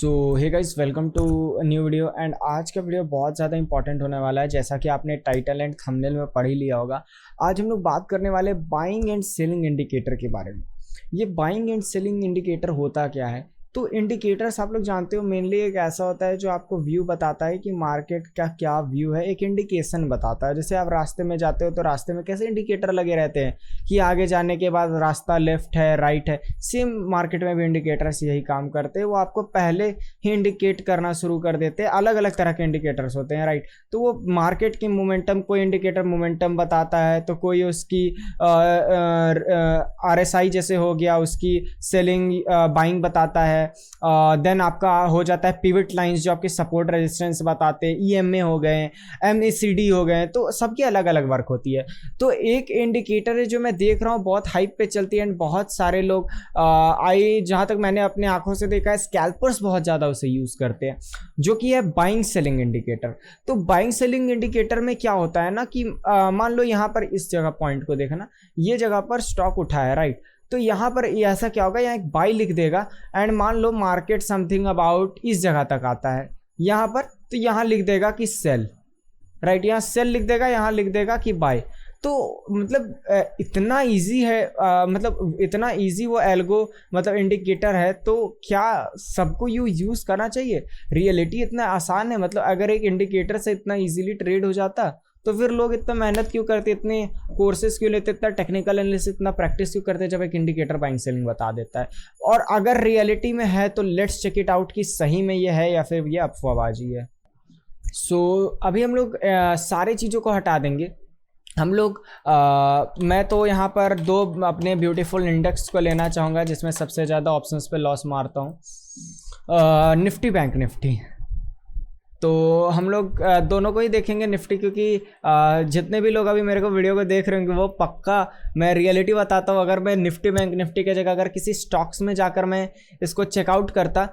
So hey guys, welcome to new video. And आज का video बहुत ज़्यादा इंपॉर्टेंट होने वाला है, जैसा कि आपने टाइटल एंड थंबनेल में पढ़ ही लिया होगा। आज हम लोग बात करने वाले बाइंग एंड सेलिंग इंडिकेटर के बारे में। ये बाइंग एंड सेलिंग इंडिकेटर होता क्या है? तो इंडिकेटर्स आप लोग जानते हो, मेनली एक ऐसा होता है जो आपको व्यू बताता है कि मार्केट का क्या व्यू है, एक इंडिकेशन बताता है। जैसे आप रास्ते में जाते हो तो रास्ते में कैसे इंडिकेटर लगे रहते हैं कि आगे जाने के बाद रास्ता लेफ्ट है, राइट है। सेम मार्केट में भी इंडिकेटर्स यही काम करते हैं, वो आपको पहले ही इंडिकेट करना शुरू कर देते हैं। अलग अलग तरह के इंडिकेटर्स होते हैं, राइट। तो वो मार्केट की मोमेंटम, कोई इंडिकेटर मोमेंटम बताता है, तो कोई उसकी RSI जैसे हो गया, उसकी सेलिंग बाइंग बताता है। देन आपका हो जाता है पिवट लाइंस, जो आपके सपोर्ट रेजिस्टेंस बताते हैं। EMA हो गए, MACD हो गए, तो सबकी अलग अलग वर्क होती है। तो एक इंडिकेटर है जो मैं देख रहा हूँ बहुत हाइप पे चलती है, एंड बहुत सारे लोग जहाँ तक मैंने अपने आंखों से देखा है, स्कैल्पर्स बहुत ज़्यादा उसे यूज़ करते हैं, जो कि है बाइंग सेलिंग इंडिकेटर। तो बाइंग सेलिंग इंडिकेटर में क्या होता है ना कि मान लो यहाँ पर इस जगह पॉइंट को देखना, ये जगह पर स्टॉक उठा है, राइट। तो यहाँ पर ऐसा क्या होगा, यहाँ एक बाई लिख देगा, एंड मान लो मार्केट समथिंग अबाउट इस जगह तक आता है यहाँ पर, तो यहाँ लिख देगा कि सेल, राइट। यहाँ सेल लिख देगा, यहाँ लिख देगा कि बाय। तो मतलब इतना इजी है, मतलब इतना इजी वो एल्गो मतलब इंडिकेटर है, तो क्या सबको यूज़ करना चाहिए? रियलिटी इतना आसान है। मतलब अगर एक इंडिकेटर से इतना इजीली ट्रेड हो जाता तो फिर लोग इतना मेहनत क्यों करते, इतने कोर्सेज क्यों लेते, इतना टेक्निकल एनालिसिस, इतना प्रैक्टिस क्यों करते जब एक इंडिकेटर बाइंग सेलिंग बता देता है। और अगर रियलिटी में है तो लेट्स चेक इट आउट कि सही में ये है या फिर ये अफवाहबाजी है। सो अभी हम लोग सारी चीज़ों को हटा देंगे। हम लोग मैं तो यहाँ पर दो अपने ब्यूटीफुल इंडेक्स को लेना चाहूँगा, जिसमें सबसे ज़्यादा ऑप्शंस पे लॉस मारता हूँ, निफ्टी, बैंक निफ्टी। तो हम लोग दोनों को ही देखेंगे, निफ्टी, क्योंकि जितने भी लोग अभी मेरे को वीडियो को देख रहे होंगे वो पक्का मैं रियलिटी बताता हूँ। अगर मैं निफ्टी, बैंक निफ्टी की जगह अगर किसी स्टॉक्स में जाकर मैं इसको चेकआउट करता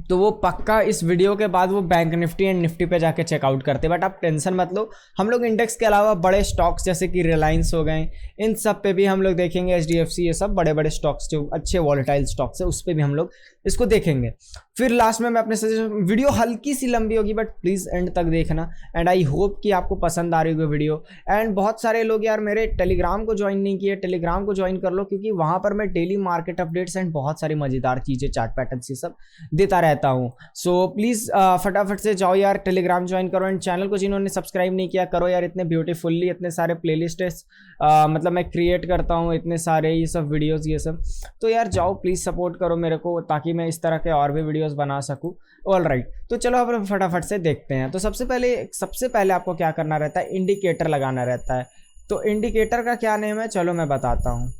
तो वो पक्का इस वीडियो के बाद वो बैंक निफ्टी एंड निफ्टी पे जाके चेकआउट करते। बट आप टेंशन मत लो, हम लोग इंडेक्स के अलावा बड़े स्टॉक्स जैसे कि रिलायंस हो गए, इन सब पे भी हम लोग देखेंगे। HDFC, ये सब बड़े बड़े स्टॉक्स जो अच्छे वॉलेटाइल स्टॉक्स है, उस पर भी हम लोग इसको देखेंगे। फिर लास्ट में मैं अपने सजेशन, वीडियो हल्की सी लंबी होगी बट प्लीज़ एंड तक देखना, एंड आई होप कि आपको पसंद आ रही होगी वीडियो। एंड बहुत सारे लोग यार मेरे टेलीग्राम को ज्वाइन नहीं किए, टेलीग्राम को ज्वाइन कर लो, क्योंकि वहाँ पर मैं डेली मार्केट अपडेट्स एंड बहुत सारी मज़ेदार चीज़ें, चार्ट पैटर्न्स, ये सब देता रहता हूँ। सो प्लीज़ फटाफट से जाओ यार, टेलीग्राम ज्वाइन करो, एंड चैनल को जिन्होंने सब्सक्राइब नहीं किया करो यार। इतने ब्यूटीफुल्ली इतने सारे प्लेलिस्ट मतलब मैं क्रिएट करता हूँ, इतने सारे ये सब वीडियोस, ये सब। तो यार जाओ प्लीज़ सपोर्ट करो मेरे को, ताकि मैं इस तरह के और भी वीडियोस बना सकूँ। ऑल राइट, तो चलो अब फटाफट से देखते हैं। तो सबसे पहले आपको क्या करना रहता है, इंडिकेटर लगाना रहता है। तो इंडिकेटर का क्या नेम है, चलो मैं बताता हूँ।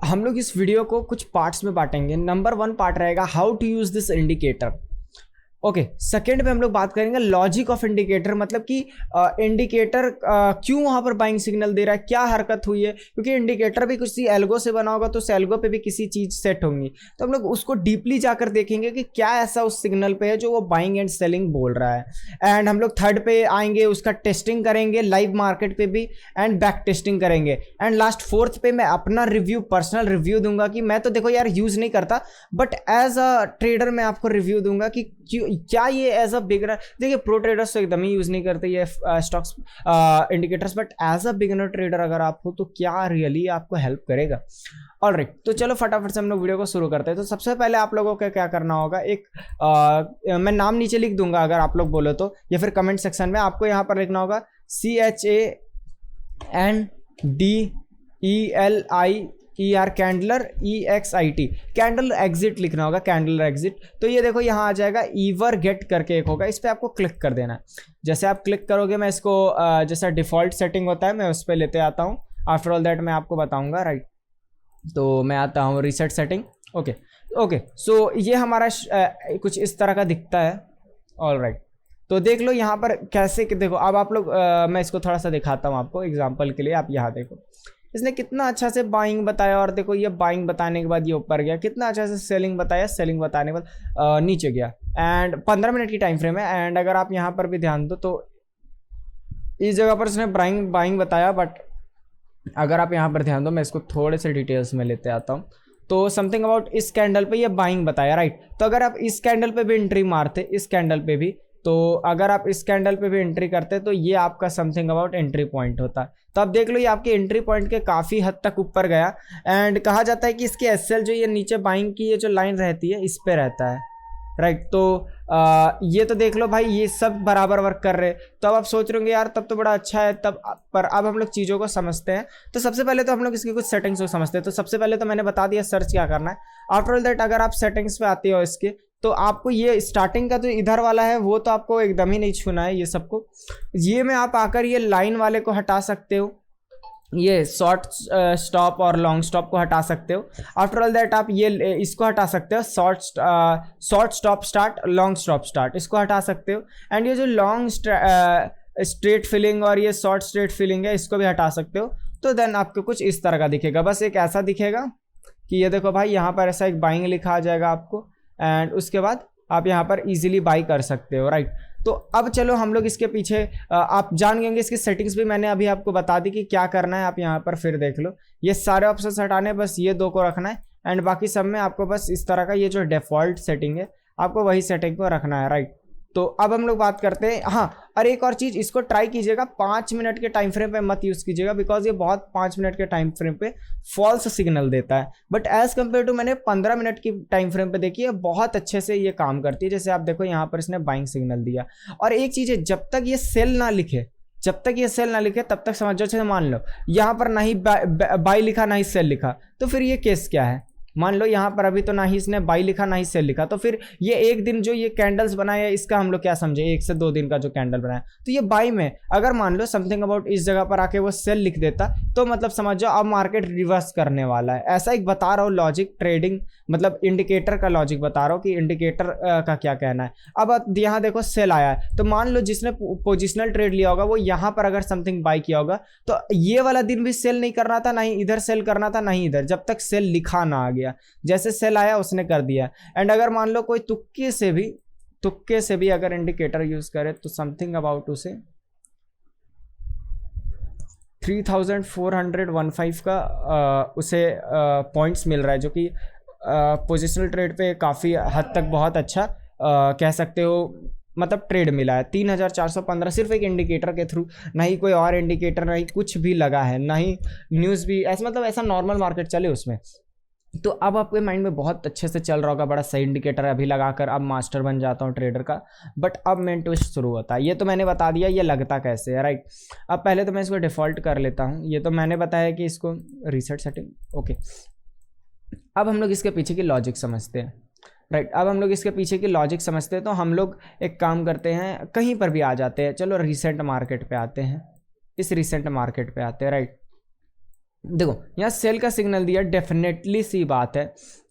हम लोग इस वीडियो को कुछ पार्ट्स में बांटेंगे। नंबर 1 पार्ट रहेगा how to use this indicator. Okay, second पे हम लोग बात करेंगे लॉजिक ऑफ इंडिकेटर, मतलब कि इंडिकेटर क्यों वहां पर बाइंग सिग्नल दे रहा है, क्या हरकत हुई है, क्योंकि इंडिकेटर भी किसी एल्गो से बना होगा, तो उस एल्गो पे भी किसी चीज सेट होंगी। तो हम लोग उसको डीपली जाकर देखेंगे कि क्या ऐसा उस सिग्नल पे है जो वो बाइंग एंड सेलिंग बोल रहा है। एंड हम लोग थर्ड पे आएंगे, उसका टेस्टिंग करेंगे लाइव मार्केट पे भी, एंड बैक टेस्टिंग करेंगे। एंड लास्ट फोर्थ पे मैं अपना रिव्यू, पर्सनल रिव्यू दूंगा कि मैं तो देखो यार यूज नहीं करता, बट एज अ ट्रेडर मैं आपको रिव्यू दूंगा कि क्या ये एज अ बिगनर, देखिए प्रो ट्रेडर्स तो एकदम ही यूज नहीं करते ये stocks indicators, but as a beginner trader अगर आप हो तो क्या रियली आपको हेल्प करेगा। ऑलराइट, तो चलो फटाफट से हम लोग वीडियो को शुरू करते हैं। तो सबसे पहले आप लोगों को क्या करना होगा, मैं नाम नीचे लिख दूंगा अगर आप लोग बोलो तो, या फिर कमेंट सेक्शन में आपको यहाँ पर लिखना होगा CHANDELER, कैंडलर, EXIT, कैंडल एग्जिट लिखना होगा, कैंडल एग्जिट। तो ये देखो यहाँ आ जाएगा, ईवर गेट करके एक होगा, इस पर आपको क्लिक कर देना है। जैसे आप क्लिक करोगे, मैं इसको जैसा डिफॉल्ट सेटिंग होता है मैं उस पर लेते आता हूँ। आफ्टर ऑल दैट मैं आपको बताऊँगा, राइट। तो मैं आता हूँ रीसेट सेटिंग। ओके, सो ये हमारा कुछ इस तरह का दिखता है। ऑल राइट, तो देख लो यहाँ पर कैसे कि देखो, अब आप लोग मैं इसको थोड़ा सा दिखाता हूँ आपको एग्जांपल के लिए। आप यहाँ देखो, इसने कितना अच्छा से बाइंग बताया, और देखो ये बाइंग बताने के बाद ये ऊपर गया, कितना अच्छा से सेलिंग बताया, सेलिंग बताने के बाद नीचे गया, एंड 15 मिनट की टाइम फ्रेम है। एंड अगर आप यहाँ पर भी ध्यान दो तो इस जगह पर इसने बाइंग बताया, बट अगर आप यहाँ पर ध्यान दो, मैं इसको थोड़े से डिटेल्स में लेते आता हूँ। तो समथिंग अबाउट इस कैंडल पे ये बाइंग बताया, राइट। तो अगर आप इस कैंडल पे भी एंट्री मारते, इस कैंडल पे भी, तो अगर आप इस कैंडल पे भी एंट्री करते तो ये आपका समथिंग अबाउट एंट्री पॉइंट होता। तो आप देख लो ये आपके एंट्री पॉइंट के काफ़ी हद तक ऊपर गया, एंड कहा जाता है कि इसके एसएल जो ये नीचे बाइंग की ये जो लाइन रहती है इस पे रहता है, राइट। तो ये तो देख लो भाई ये सब बराबर वर्क कर रहे। तो अब आप सोच रहे होंगे यार तब तो बड़ा अच्छा है तब, पर अब हम लोग चीज़ों को समझते हैं। तो सबसे पहले तो हम लोग इसकी कुछ सेटिंग्स को समझते हैं। तो सबसे पहले तो मैंने बता दिया सर्च क्या करना है। आफ्टर ऑल दैट अगर आप सेटिंग्स पे आते हो इसके, तो आपको ये स्टार्टिंग का जो इधर वाला है वो तो आपको एकदम ही नहीं छूना है ये सबको। ये में आप आकर ये लाइन वाले को हटा सकते हो, ये शॉर्ट स्टॉप और लॉन्ग स्टॉप को हटा सकते हो। आफ्टर ऑल दैट आप ये इसको हटा सकते हो, short stop start, long stop start, इसको हटा सकते हो। एंड ये जो लॉन्ग स्ट्रेट फिलिंग और ये शॉर्ट स्ट्रेट फिलिंग है इसको भी हटा सकते हो। तो देन आपको कुछ इस तरह का दिखेगा, बस एक ऐसा दिखेगा कि ये देखो भाई यहाँ पर ऐसा एक बाइंग लिखा आ जाएगा आपको, एंड उसके बाद आप यहाँ पर इजीली बाई कर सकते हो, राइट। तो अब चलो हम लोग इसके पीछे आप जान गएंगे इसकी सेटिंग्स भी मैंने अभी आपको बता दी कि क्या करना है। आप यहाँ पर फिर देख लो, ये सारे ऑप्शंस हटाने, बस ये दो को रखना है, एंड बाकी सब में आपको बस इस तरह का ये जो डिफ़ॉल्ट सेटिंग है आपको वही सेटिंग को रखना है, राइट। तो अब हम लोग बात करते हैं, हाँ और एक और चीज़, इसको ट्राई कीजिएगा 5 मिनट के टाइम फ्रेम पे मत यूज़ कीजिएगा, बिकॉज ये बहुत 5 मिनट के टाइम फ्रेम पे फॉल्स सिग्नल देता है। बट एज़ कम्पेयर टू मैंने 15 मिनट की टाइम फ्रेम पे देखी है, बहुत अच्छे से ये काम करती है। जैसे आप देखो यहाँ पर इसने बाइंग सिग्नल दिया। और एक चीज़ है, जब तक ये सेल ना लिखे, जब तक ये सेल ना लिखे तब तक समझो। जैसे मान लो यहाँ पर ना ही बाई लिखा ना ही सेल लिखा, तो फिर ये केस क्या है। मान लो यहाँ पर अभी तो ना ही इसने बाई लिखा ना ही सेल लिखा, तो फिर ये एक दिन जो ये कैंडल्स बनाया इसका हम लोग क्या समझे, 1 से 2 दिन का जो कैंडल बनाया, तो ये बाई में अगर मान लो समथिंग अबाउट इस जगह पर आके वो सेल लिख देता, तो मतलब समझ जाओ अब मार्केट रिवर्स करने वाला है। ऐसा एक बता रहा हूँ लॉजिक, ट्रेडिंग मतलब इंडिकेटर का लॉजिक बता रहा हूँ कि इंडिकेटर का क्या कहना है। अब यहाँ देखो सेल आया है, तो मान लो जिसने पोजिशनल ट्रेड लिया होगा वो यहाँ पर अगर समथिंग बाई किया होगा, तो ये वाला दिन भी सेल नहीं करना था, ना ही इधर सेल करना था, ना ही इधर, जब तक सेल लिखा ना आ गया। जैसे सेल आया उसने कर दिया। एंड अगर मान लो कोई तुक्के से भी अगर इंडिकेटर यूज करे, तो समथिंग अबाउट उसे 3415 का उसे पॉइंट्स मिल रहा है, जो कि पोजिशनल ट्रेड पे काफ़ी हद तक बहुत अच्छा कह सकते हो मतलब ट्रेड मिला है। 3415 सिर्फ एक इंडिकेटर के थ्रू, ना ही कोई और इंडिकेटर, ना ही कुछ भी लगा है, ना ही न्यूज़ भी, ऐसा मतलब ऐसा नॉर्मल मार्केट चले उसमें। तो अब आपके माइंड में बहुत अच्छे से चल रहा होगा, बड़ा सही इंडिकेटर है, अभी लगाकर अब मास्टर बन जाता हूँ ट्रेडर का। बट अब मेन ट्विस्ट शुरू होता है। ये तो मैंने बता दिया ये लगता कैसे है, राइट। अब पहले तो मैं इसको डिफ़ॉल्ट कर लेता हूँ। ये तो मैंने बताया कि इसको रीसेट सेटिंग, ओके। अब हम लोग इसके पीछे की लॉजिक समझते हैं, राइट। अब हम लोग इसके पीछे की लॉजिक समझते हैं, तो हम लोग एक काम करते हैं, कहीं पर भी आ जाते हैं। चलो रिसेंट मार्केट पे आते हैं, इस रिसेंट मार्केट पे आते हैं, राइट। देखो यहाँ सेल का सिग्नल दिया, डेफिनेटली सी बात है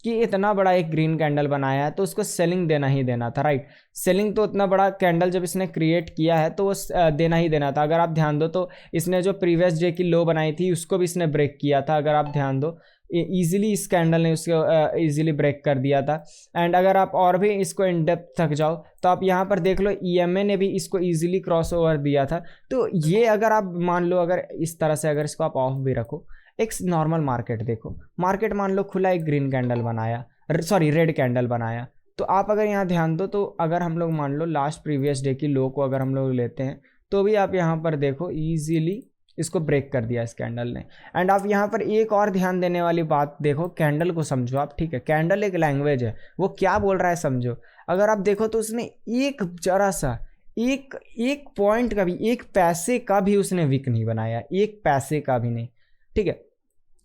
कि इतना बड़ा एक ग्रीन कैंडल बनाया है तो उसको सेलिंग देना ही देना था, राइट। सेलिंग तो इतना बड़ा कैंडल जब इसने क्रिएट किया है तो वो देना ही देना था। अगर आप ध्यान दो तो इसने जो प्रीवियस डे की लो बनाई थी उसको भी इसने ब्रेक किया था। अगर आप ध्यान दो ईजिली इस कैंडल ने उसको ईजिली ब्रेक कर दिया था। एंड अगर आप और भी इसको इन डेप्थ थक जाओ तो आप यहाँ पर देख लो EMA ने भी इसको ईजिली क्रॉस ओवर दिया था। तो ये अगर आप मान लो, अगर इस तरह से अगर इसको आप ऑफ भी रखो, एक नॉर्मल मार्केट देखो, मार्केट मान लो खुला एक ग्रीन कैंडल बनाया, सॉरी रेड कैंडल बनाया, तो आप अगर यहाँ ध्यान दो तो अगर हम लोग मान लो लास्ट प्रीवियस डे की लो को अगर हम लोग लेते हैं तो भी आप यहाँ पर देखो ईजिली इसको ब्रेक कर दिया इस कैंडल ने। एंड आप यहाँ पर एक और ध्यान देने वाली बात देखो, कैंडल को समझो आप, ठीक है। कैंडल एक लैंग्वेज है, वो क्या बोल रहा है समझो। अगर आप देखो तो उसने एक जरा सा एक पॉइंट का भी, एक पैसे का भी उसने विक नहीं बनाया, एक पैसे का भी नहीं, ठीक है।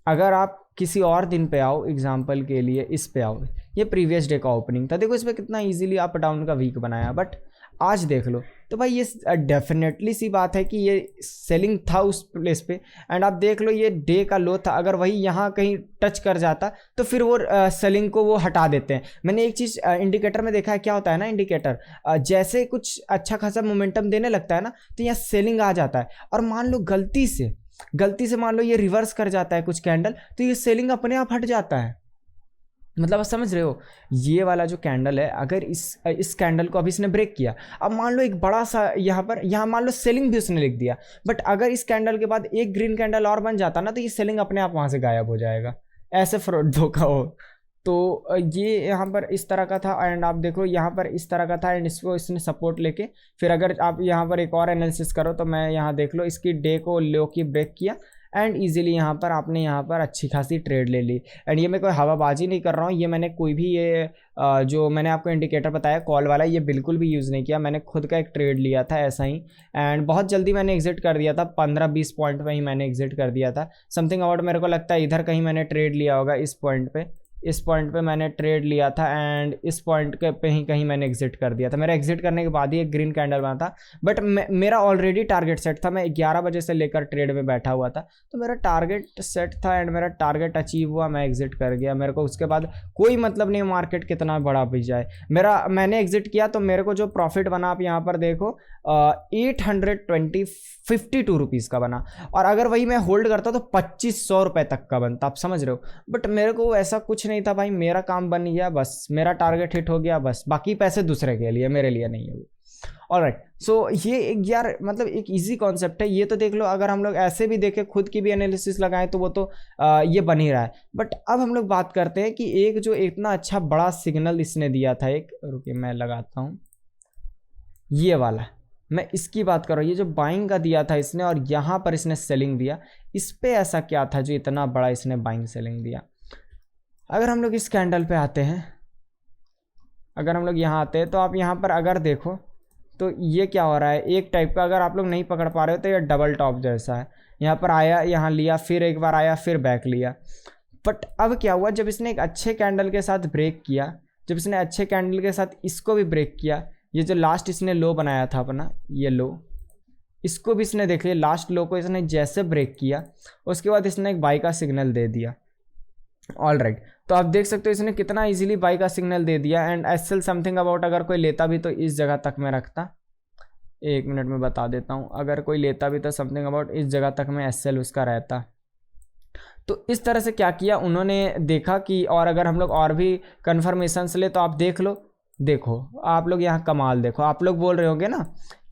अगर आप किसी और दिन पे आओ, एग्जाम्पल के लिए इस पे आओ, ये प्रीवियस डे का ओपनिंग था, देखो इस पर कितना इजीली अप डाउन का वीक बनाया। बट आज देख लो तो भाई ये डेफिनेटली सी बात है कि ये सेलिंग था उस प्लेस पे। एंड आप देख लो ये डे का लो था, अगर वही यहाँ कहीं टच कर जाता तो फिर वो सेलिंग को वो हटा देते हैं। मैंने एक चीज़ इंडिकेटर में देखा है, क्या होता है ना, इंडिकेटर जैसे कुछ अच्छा खासा मोमेंटम देने लगता है ना, तो यहाँ सेलिंग आ जाता है। और मान लो गलती से मान लो ये रिवर्स कर जाता है कुछ कैंडल, तो ये सेलिंग अपने आप हट जाता है। मतलब आप समझ रहे हो, ये वाला जो कैंडल है, अगर इस कैंडल को अभी इसने ब्रेक किया, अब मान लो एक बड़ा सा यहाँ मान लो सेलिंग भी उसने लिख दिया, बट अगर इस कैंडल के बाद एक ग्रीन कैंडल और बन जाता ना, तो ये सेलिंग अपने आप वहाँ से गायब हो जाएगा। ऐसे फ्रॉड धोखा तो ये यहाँ पर इस तरह का था एंड आप देखो यहाँ पर इस तरह का था एंड इसको इसने सपोर्ट लेके फिर अगर आप यहाँ पर एक और एनालिसिस करो तो मैं यहाँ देख लो इसकी डे को लो की ब्रेक किया एंड इजीली यहाँ पर आपने यहाँ पर अच्छी खासी ट्रेड ले ली। एंड ये मैं कोई हवाबाजी नहीं कर रहा हूँ, ये मैंने कोई भी ये जो मैंने आपको इंडिकेटर बताया कॉल वाला ये बिल्कुल भी यूज़ नहीं किया, मैंने खुद का एक ट्रेड लिया था ऐसा ही एंड बहुत जल्दी मैंने एग्जिट कर दिया था, 15-20 पॉइंट में ही मैंने एग्जिट कर दिया था समथिंग अबाउट। मेरे को लगता है इधर कहीं मैंने ट्रेड लिया होगा, इस पॉइंट पे मैंने ट्रेड लिया था एंड इस पॉइंट के पे ही कहीं मैंने एग्जिट कर दिया था। मेरा एग्जिट करने के बाद ही एक ग्रीन कैंडल बना था बट मेरा ऑलरेडी टारगेट सेट था, मैं 11 बजे से लेकर ट्रेड में बैठा हुआ था तो मेरा टारगेट सेट था एंड मेरा टारगेट अचीव हुआ, मैं एग्जिट कर गया। मेरे को उसके बाद कोई मतलब नहीं मार्केट कितना बड़ा भी जाए, मैंने एग्जिट किया तो मेरे को जो प्रॉफिट बना आप यहाँ पर देखो 852 रुपीज़ का बना और अगर वही मैं होल्ड करता तो 2500 रुपये तक का बनता, आप समझ रहे हो। बट मेरे को ऐसा कुछ नहीं था भाई, मेरा काम बन गया बस, मेरा टारगेट हिट हो गया बस, बाकी पैसे दूसरे के लिए, मेरे लिए नहीं है वो। ऑलराइट, सो ये एक यार मतलब एक इजी कॉन्सेप्ट है ये तो देख लो, अगर हम लोग ऐसे भी देखें खुद की भी एनालिसिस लगाएं तो वो तो ये बन ही रहा है। बट अब हम लोग बात करते हैं कि एक जो इतना अच्छा बड़ा सिग्नल इसने दिया था, एक रुकिए मैं लगाता हूँ ये वाला, मैं इसकी बात कर रहा हूँ, ये जो बाइंग का दिया था इसने और यहाँ पर इसने सेलिंग दिया, इस पे ऐसा क्या था जो इतना बड़ा इसने बाइंग सेलिंग दिया। अगर हम लोग इस कैंडल पे आते हैं, अगर हम लोग यहाँ आते हैं तो आप यहाँ पर अगर देखो तो ये क्या हो रहा है एक टाइप का, अगर आप लोग नहीं पकड़ पा रहे हो तो ये डबल टॉप जैसा है, यहाँ पर आया, यहाँ लिया, फिर एक बार आया, फिर बैक लिया। बट अब क्या हुआ जब इसने एक अच्छे कैंडल के साथ ब्रेक किया, जब इसने अच्छे कैंडल के साथ इसको भी ब्रेक किया, ये जो लास्ट इसने लो बनाया था अपना ये लो, इसको भी इसने देख लिया, लास्ट लो को इसने जैसे ब्रेक किया उसके बाद इसने एक बाई का सिग्नल दे दिया। ऑलराइट, तो आप देख सकते हो इसने कितना इजीली बाई का सिग्नल दे दिया एंड एसएल समथिंग अबाउट अगर कोई लेता भी तो इस जगह तक मैं रखता, 1 मिनट में बता देता हूँ, अगर कोई लेता भी तो समथिंग अबाउट इस जगह तक में एसएल उसका रहता। तो इस तरह से क्या किया उन्होंने देखा कि, और अगर हम लोग और भी कन्फर्मेशंस ले तो आप देख लो, देखो आप लोग यहाँ कमाल देखो, आप लोग बोल रहे होंगे ना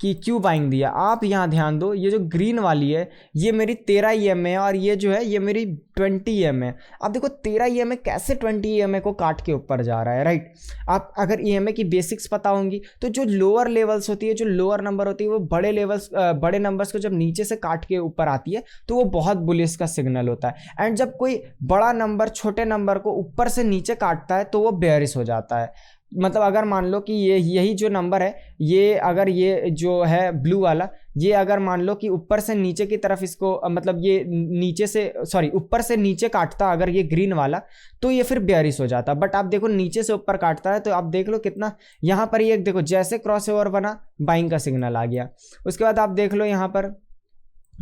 कि क्यों बाइंग दिया, आप यहाँ ध्यान दो, ये जो ग्रीन वाली है ये मेरी 13 EMA है और ये जो है ये मेरी 20 EMA है। आप देखो 13 EMA कैसे 20 EMA को काट के ऊपर जा रहा है, राइट। आप अगर EMA की बेसिक्स पता होंगी तो जो लोअर लेवल्स होती है, जो लोअर नंबर होती है, वो बड़े लेवल्स बड़े नंबर्स को जब नीचे से काट के ऊपर आती है तो वो बहुत बुलिश का सिग्नल होता है एंड जब कोई बड़ा नंबर छोटे नंबर को ऊपर से नीचे काटता है तो वो बेयरिश हो जाता है। मतलब अगर मान लो कि ये यही जो नंबर है, ये अगर ये जो है ब्लू वाला, ये अगर मान लो कि ऊपर से नीचे की तरफ इसको मतलब ये नीचे से सॉरी ऊपर से नीचे काटता अगर ये ग्रीन वाला तो ये फिर बेयरिश हो जाता। बट आप देखो नीचे से ऊपर काटता है तो आप देख लो कितना यहाँ पर ये देखो जैसे क्रॉस ओवर बना बाइंग का सिग्नल आ गया। उसके बाद आप देख लो यहाँ पर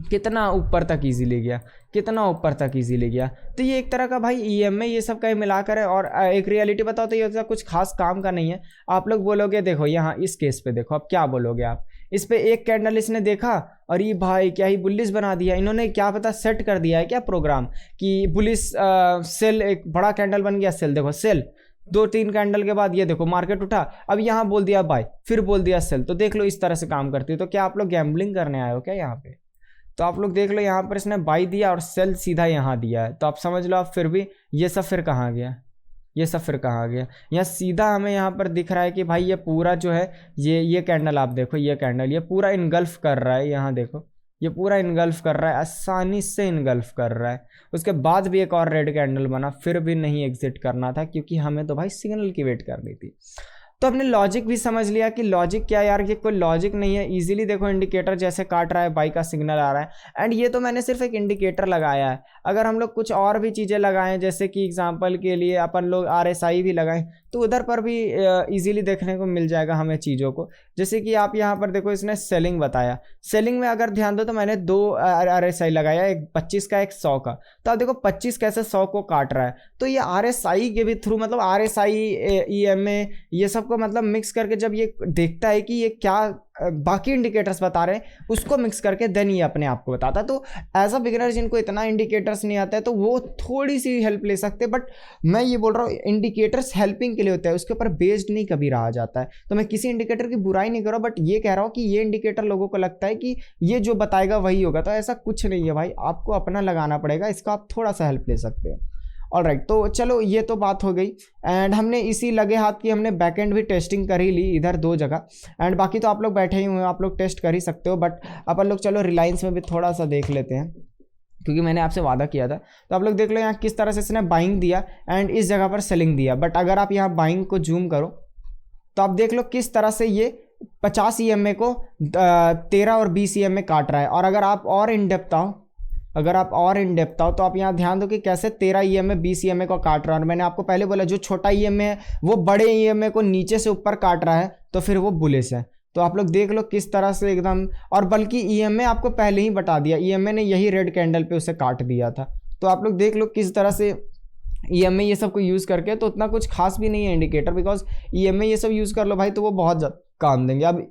कितना ऊपर तक इजीली गया, कितना ऊपर तक इजीली गया। तो ये एक तरह का भाई EMA ये सब का मिलाकर है। और एक रियलिटी बताओ तो ये कुछ खास काम का नहीं है। आप लोग बोलोगे देखो यहाँ इस केस पे देखो, अब क्या बोलोगे आप, इस पे एक कैंडल इसने देखा और ये भाई क्या ही बुलिश बना दिया इन्होंने, क्या पता सेट कर दिया है क्या प्रोग्राम कि बुलिश सेल, एक बड़ा कैंडल बन गया सेल, देखो सेल 2-3 कैंडल के बाद ये देखो मार्केट उठा, अब यहाँ बोल दिया बाय, फिर बोल दिया सेल। तो देख लो इस तरह से काम करती है। तो क्या आप लोग गैम्बलिंग करने आए हो क्या यहाँ पे? तो आप लोग देख लो यहाँ पर इसने बाई दिया और सेल सीधा यहाँ दिया है, तो आप समझ लो आप फिर भी ये सब फिर कहाँ गया, ये सब फिर कहाँ गया। यहाँ सीधा हमें यहाँ पर दिख रहा है कि भाई ये पूरा जो है ये कैंडल आप देखो, ये कैंडल ये पूरा इनगल्फ कर रहा है, यहाँ देखो ये पूरा इनगल्फ कर रहा है, आसानी से इनगल्फ कर रहा है। उसके बाद भी एक और रेड कैंडल बना, फिर भी नहीं एग्जिट करना था क्योंकि हमें तो भाई सिग्नल की वेट करनी थी। तो हमने लॉजिक भी समझ लिया कि लॉजिक क्या यार, ये कोई लॉजिक नहीं है। इजीली देखो इंडिकेटर जैसे काट रहा है, बाई का सिग्नल आ रहा है एंड ये तो मैंने सिर्फ एक इंडिकेटर लगाया है। अगर हम लोग कुछ और भी चीज़ें लगाएं, जैसे कि एग्जांपल के लिए अपन लोग RSI भी लगाएं तो उधर पर भी इजीली देखने को मिल जाएगा हमें चीज़ों को। जैसे कि आप यहाँ पर देखो इसने सेलिंग बताया, सेलिंग में अगर ध्यान दो तो मैंने 2 RSI लगाया, एक 25 का एक 100 का। तो आप देखो 25 कैसे 100 को काट रहा है। तो ये RSI के भी थ्रू मतलब RSI EMA ये सब को मतलब मिक्स करके जब ये देखता है कि ये क्या बाकी इंडिकेटर्स बता रहे हैं उसको मिक्स करके देन ये अपने आप को बताता है। तो एज अ बिगिनर जिनको इतना इंडिकेटर्स नहीं आता है तो वो थोड़ी सी हेल्प ले सकते हैं। बट मैं ये बोल रहा हूँ इंडिकेटर्स हेल्पिंग के लिए होता है, उसके ऊपर बेस्ड नहीं कभी रहा जाता है। तो मैं किसी इंडिकेटर की बुराई नहीं कर रहा, बट ये कह रहा हूँ कि ये इंडिकेटर लोगों को लगता है कि ये जो बताएगा वही होगा, तो ऐसा कुछ नहीं है भाई, आपको अपना लगाना पड़ेगा, इसका आप थोड़ा सा हेल्प ले सकते हैं। ऑलराइट, तो चलो ये तो बात हो गई। एंड हमने इसी लगे हाथ की हमने बैकएंड भी टेस्टिंग कर ही ली इधर 2 जगह। एंड बाकी तो आप लोग बैठे ही हुए, आप लोग टेस्ट कर ही सकते हो, बट अपन लोग चलो रिलायंस में भी थोड़ा सा देख लेते हैं, क्योंकि मैंने आपसे वादा किया था। तो आप लोग देख लो यहाँ किस तरह से इसने बाइंग दिया एंड इस जगह पर सेलिंग दिया। बट अगर आप यहाँ बाइंग को जूम करो तो आप देख लो किस तरह से ये 50 EMA को 13 और 20 EMA काट रहा है। और अगर आप और इन डेप्थ आओ, तो आप यहाँ ध्यान दो कि कैसे 13 EMA 20 EMA को काट रहा है। और मैंने आपको पहले बोला जो छोटा EMA है वो बड़े EMA को नीचे से ऊपर काट रहा है, तो फिर वो बुलिश है। तो आप लोग देख लो किस तरह से एकदम, और बल्कि EMA आपको पहले ही बता दिया, EMA ने यही रेड कैंडल पे उसे काट दिया था। तो आप लोग देख लो किस तरह से EMA ये सब को यूज़ करके, तो उतना कुछ खास भी नहीं है इंडिकेटर, बिकॉज EMA ये सब यूज़ कर लो भाई तो वो बहुत ज़्यादा काम देंगे। अब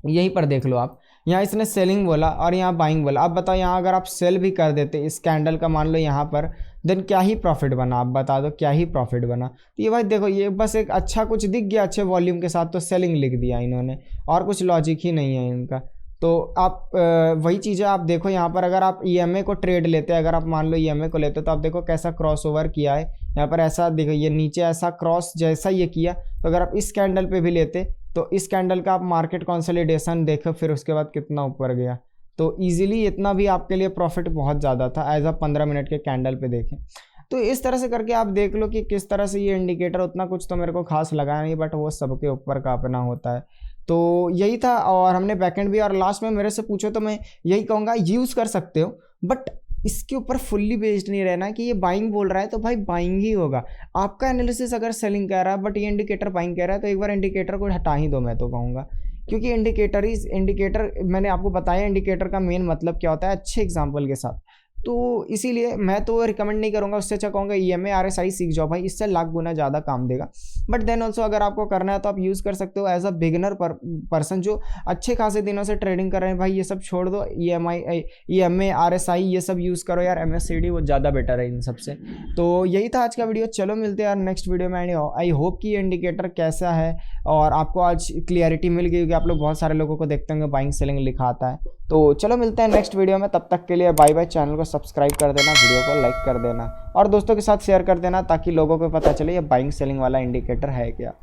यहीं पर देख लो आप, यहाँ इसने सेलिंग बोला और यहाँ बाइंग बोला। अब बताओ यहाँ अगर आप सेल भी कर देते इस कैंडल का, मान लो यहाँ पर, देन क्या ही प्रॉफिट बना, आप बता दो क्या ही प्रॉफिट बना। तो ये भाई देखो, ये बस एक अच्छा कुछ दिख गया अच्छे वॉल्यूम के साथ तो सेलिंग लिख दिया इन्होंने, और कुछ लॉजिक ही नहीं है इनका। तो आप वही चीज़ें आप देखो यहाँ पर, अगर आप EMA को ट्रेड लेते, अगर आप मान लो EMA को लेते, तो आप देखो कैसा क्रॉस ओवर किया है यहाँ पर, ऐसा देखो ये नीचे ऐसा क्रॉस जैसा ये किया। तो अगर आप इस कैंडल पे भी लेते तो इस कैंडल का आप मार्केट कंसोलिडेशन देखो, फिर उसके बाद कितना ऊपर गया। तो ईजिली इतना भी आपके लिए प्रॉफिट बहुत ज़्यादा था एज अ 15 मिनट के कैंडल पे देखें। तो इस तरह से करके आप देख लो कि किस तरह से ये इंडिकेटर, उतना कुछ तो मेरे को खास लगा नहीं, बट वो सबके ऊपर का अपना होता है। तो यही था, और हमने बैकएंड भी, और लास्ट में मेरे से पूछो तो मैं यही कहूँगा यूज़ कर सकते हो, बट इसके ऊपर फुल्ली बेस्ड नहीं रहना कि ये बाइंग बोल रहा है तो भाई बाइंग ही होगा। आपका एनालिसिस अगर सेलिंग कह रहा है बट ये इंडिकेटर बाइंग कह रहा है, तो एक बार इंडिकेटर को हटा ही दो, मैं तो कहूँगा। क्योंकि इंडिकेटर मैंने आपको बताया इंडिकेटर का मेन मतलब क्या होता है अच्छे एग्जाम्पल के साथ। तो इसीलिए मैं तो रिकमेंड नहीं करूँगा, उससे अच्छा कहूँगा EMA RSI सीख जाओ भाई, इससे लाख गुना ज़्यादा काम देगा। बट देन ऑल्सो अगर आपको करना है तो आप यूज़ कर सकते हो एज अ बिगिनर पर्सन जो अच्छे खासे दिनों से ट्रेडिंग कर रहे हैं। भाई ये सब छोड़ दो, EMA RSI ये सब यूज़ करो यार, MACD वो ज़्यादा बेटर है इन सबसे। तो यही था आज का वीडियो, चलो मिलते हैं यार नेक्स्ट वीडियो में। आई होप कि ये इंडिकेटर कैसा है और आपको आज क्लियरिटी मिल गई, क्योंकि आप लोग बहुत सारे लोगों को देखते होंगे बाइंग सेलिंग लिखा आता है। तो चलो मिलते हैं नेक्स्ट वीडियो में, तब तक के लिए बाय बाय। चैनल को सब्सक्राइब कर देना, वीडियो को लाइक कर देना और दोस्तों के साथ शेयर कर देना, ताकि लोगों को पता चले ये बाइंग सेलिंग वाला इंडिकेटर है क्या।